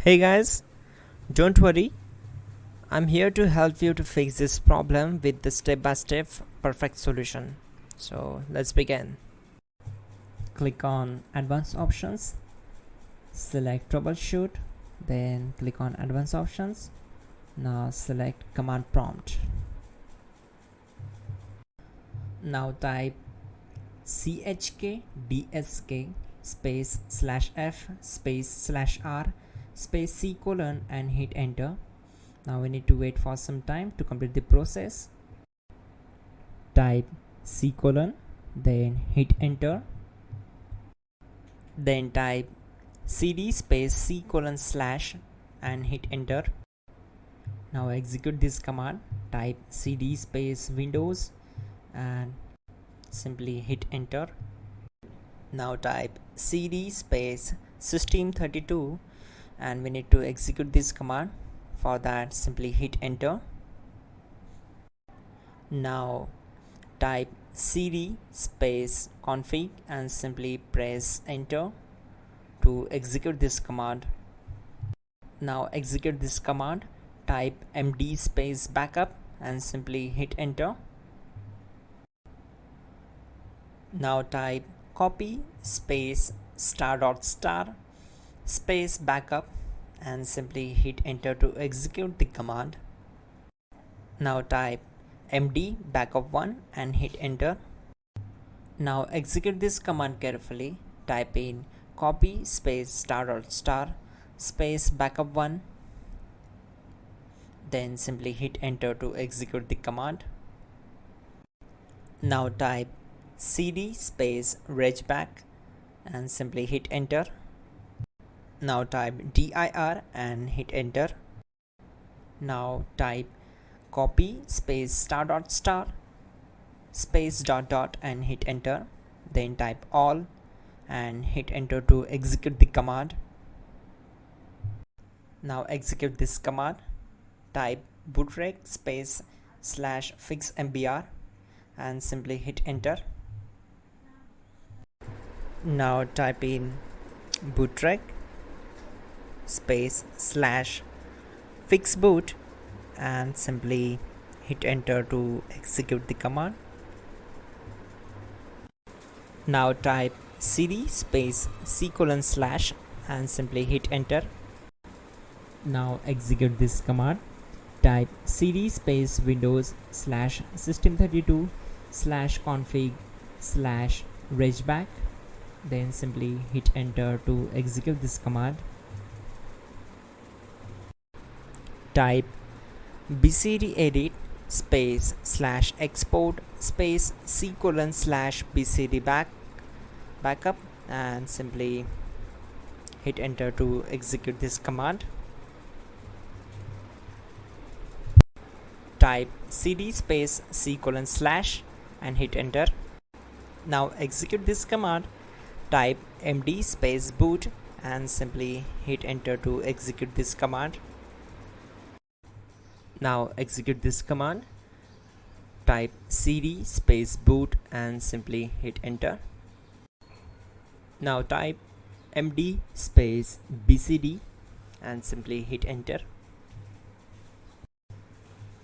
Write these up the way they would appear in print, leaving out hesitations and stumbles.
Hey guys, don't worry, I'm here to help you to fix this problem with the step-by-step perfect solution. So let's begin. Click on Advanced Options, select Troubleshoot, then click on Advanced Options. Now select Command Prompt. Now type chkdsk space /f space /r space C colon and hit enter. Now we need to wait for some time to complete the process. Type C colon, then hit enter. Then type cd space C colon / and hit enter. Now execute this command. Type cd space Windows and simply hit enter. Now type cd space system32 and we need to execute this command. For that, simply hit enter. Now type cd space config and simply press enter to execute this command. Now execute this command. Type md space backup and simply hit enter. Now type copy space ** space backup and simply hit enter to execute the command. Now type md backup1 and hit enter. Now execute this command carefully. Type in copy space ** space backup1, then simply hit enter to execute the command. Now type cd space regback and simply hit enter. Now type dir and hit enter. Now type copy space ** space .. and hit enter. Then type all and hit enter to execute the command. Now execute this command. Type bootrec space /fixmbr and simply hit enter. Now type in bootrec space /fixboot and simply hit enter to execute the command. Now type cd space C colon / and simply hit enter. Now execute this command. Type cd space Windows /system32 /config /regback, then simply hit enter to execute this command. Type bcdedit space /export space C colon /bcd backup and simply hit enter to execute this command. Type cd space C colon / and hit enter. Now execute this command. Type md space boot and simply hit enter to execute this command. Now execute this command. Type cd space boot and simply hit enter. Now type md space bcd and simply hit enter.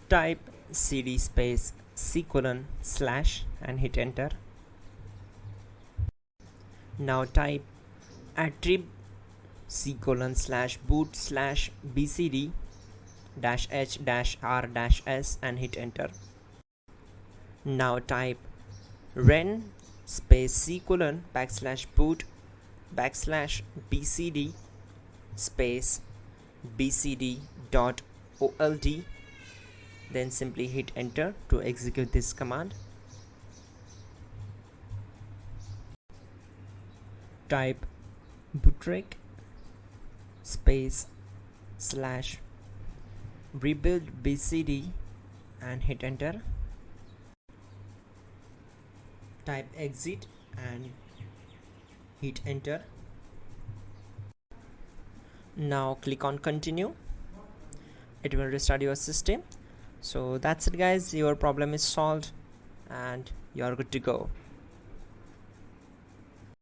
Type cd space C colon / and hit enter. Now type attrib C colon /boot /bcd -h -r -s and hit enter. Now type ren space C colon /boot /bcd space bcd.old, then simply hit enter to execute this command. Type bootrec space /rebuildbcd and hit enter. Type exit and hit enter. Now click on continue. It will restart your system. So that's it guys, your problem is solved and you are good to go.